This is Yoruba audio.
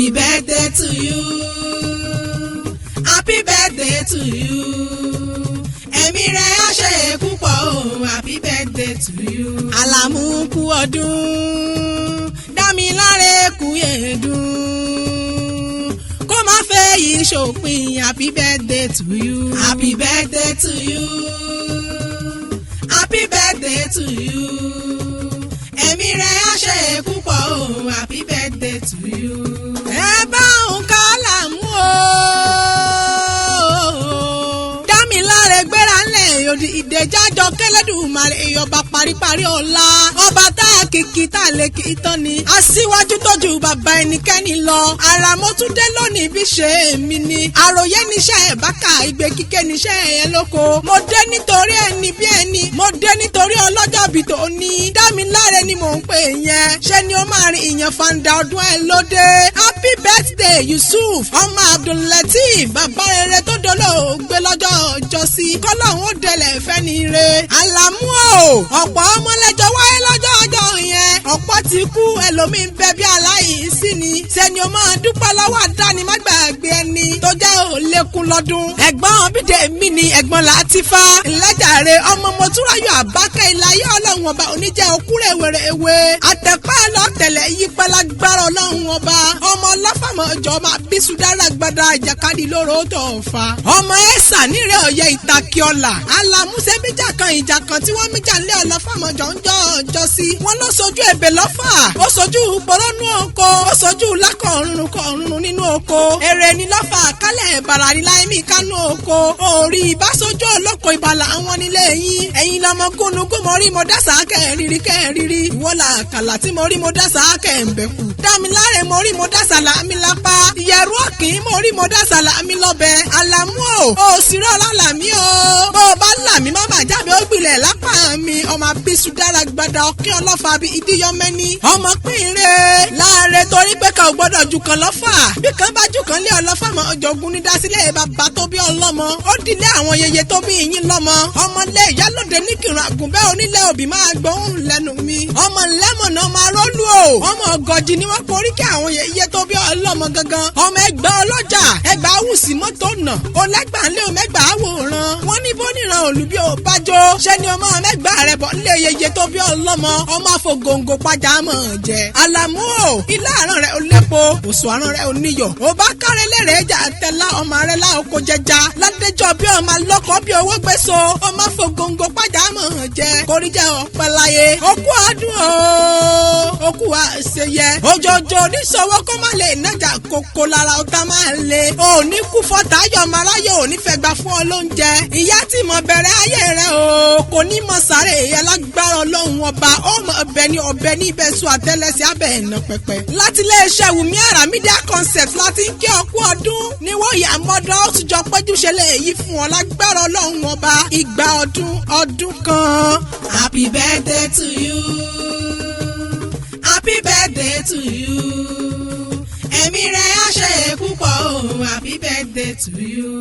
Happy birthday to you. Happy birthday to you. Ẹ̀mí rẹ̀ á ṣe púpọ̀ o. Happy birthday to you. Àlàmú kú ọdún. Dámiláre kú yèédún. Kó má fẹ́ yìí ṣòpin. Happy birthday to you. Happy birthday to you. Happy birthday to you. Ẹ̀mí rẹ̀ á ṣe púpọ̀ o. Happy birthday to you. Ẹ bá òun ká Àlàmú o. Dámiláre gbéra ńlẹ̀ òdì ìdèjájọ kẹlẹ́dùmarè ọba paríparí ọ̀la. Ọba tá a kìkì tá a lè kì í tán ni. Aṣíwájú tójú bàbá ẹnikẹ́ni lọ. Àràmọ́túndé lónìí bí ṣe èmi ni. Àròyé níṣẹ́ ẹ̀ bákà ìgbé kíké níṣẹ́ ẹ̀ lóko. Mo dé nítorí ẹni bí ẹni. Mo dé nítorí ọlọ́jọ́ bí tòní. Dámiláre ni mò ń pè yẹn. Ṣé ni ó máa rin ìyẹn fanda ọdún ẹ̀ lóde. Happy birthday Yusuf ọmọ Abdul-Lateef bàbá rere tó dolóògbé lọ́jọ́ ọjọ́sí. Kọ́lọ́hún ó délẹ̀ fẹ́ni re. Àlàmú o ọ̀pọ̀ ọmọlẹ́jọ wáyé lọ́jọ́ ọjọ́ yẹn. Ọ̀pọ̀ ti kú ẹlòmíín bẹ bí aláìsí ni. Ṣẹ́ni o máa dúpẹ́ lọ́wọ́ àdáni má gbàgbé ẹni tó jẹ́ ò lékún lọ́dún. Ẹ̀gbọ́n Bídèmí ni ẹ̀gbọ́n Látìfá. Ìlẹ́jàre ọmọ Mọ́túráyọ̀ Àbákẹ́ ìláyé ọlọ́run ọba oníjẹ́ òkúrẹ́ wèrèwé. Àtẹ̀pẹ́ lọ́tẹ̀lẹ̀ yípẹ́ lágbára ọlọ́run ọba. Ọmọ ọlọ́fàmọ́ ọjọ́ máa bí Sùdára gbada ìjàkadì lóró tó fà. Ọmọ ẹ̀sà nírẹ̀ ọ̀yẹ́ ìtakíọ́là. Àlàmú ṣe bíjà kan ìjà kan tí wọ́n míjà lé ọlọ́fàmọ́jọ́ ń jọ́ sí. Wọ́n ló sojú ebè lọ́fà. Ó sojú porónú oko. Ó sojú lákọ̀ọ̀rùn nínú oko. Èrè ni lọ́fà kálẹ̀ ìbàrà ní láìmí kánú oko. Orí ìbásojú olóko ìbàlà àwọn nílé yín. Ẹ̀yin lọmọ gúnugún mo rí mo dásà kẹ́ẹ̀rírí. Ìwọ́lá àkàlà tí mo rí mo dásà kẹ́ẹ̀mbẹ̀kù. Dámiláre mo rí mo dásà láàmì lápá. Ìyẹ̀rú ọ̀kìn mo rí mo dásà láàmì lọ́bẹ̀. Àlàmú o sì rọ́ lálàmí o. Bó o bá làmí má bàa jáde ó gbilẹ̀ lápá mi. Ọmọ abisu dára gbada ọ̀kìn ọlọ́fà bíi ìdíyọmẹ́ni. Ọmọ pínrin láàrẹ torí pé ká ò gbọ́dọ̀ jù kan lọ́fà. Bí kan bá jù kan lé ọlọ́fà mọ́ ọjọ́gun ní dásílẹ̀ bàbá tó bí ọlọ́mọ. Ó dilé àwọn yeye tó bí yín lọ́mọ. Ọmọlé ìyálòde ní kìrùn àgùnbẹ́ onílé òbí máa gbóhùn lẹ́nu mi. Ọmọ lẹ́mọ̀nà máa rólú o. Ọmọ ọgọ́jì ni wọ́n porí kí àwọn yeye tó bí ọlọ́mọ gangan. Ọmọ ẹgbẹ́ ọlọ́jà ẹgbàá wùsì mọ́tò nà. Olẹ́gbàá ńlé o mẹ́gbàá àwòrán. Wọ́n ní bóníran òlùbí ò bájó. Ṣé ni ọmọ mẹ́gbàá rẹ̀ bọ̀ nílé yeye tó bí ọlọ́mọ. Ọmọ àfọgòǹgò pàjá mọ̀ jẹ. Àlàmú o ilé àrán rẹ̀ ò lépo. Òṣù àrán rẹ̀ ò níyọ̀. Ò bá kárẹ́ lẹ́rẹ̀ ẹja àtẹlá ọmọ rẹ̀ láòkó jẹja. Ládéjọ́ bí ọmọ lọ́kọ̀ bí owó gbèsò. Ọmọ àfọgòǹgò pàjá mọ̀ jẹ. Koríjẹ́ ọ̀pẹ láyé. Okú ọdún o. Okú àṣeyẹ. Òjòjò oníṣòwò kó má lè nájà kókó lára ọ̀tá máa le. Òní kú fọ́tà ayọ̀ maráyé òní fẹ́ gbà fún ọ lóúnjẹ. Ìyá tí mo bẹ̀rẹ̀ ayé rẹ̀ o. Kò ní mọ sáré ìyá lágbára ọlọ́run ọba. Ó mọ ọbẹ̀ ní ibẹ̀ sùn àtẹ́lẹsẹ̀ abẹ́ ẹ̀nà pẹ̀pẹ̀. Láti iléeṣẹ́ Wùmí Àrà Media Concept láti ń kí ọkú ọdún. Ní wọ́n yà mọ́dọ́ ó tún jọ péjú ṣe lè yí fún ọ lágbára ọlọ́run ọba. Ìgbà ọdún kan. Happy birthday to you. Happy birthday to you. Ẹ̀mí rẹ̀ á ṣe púpọ̀ o. Happy birthday to you.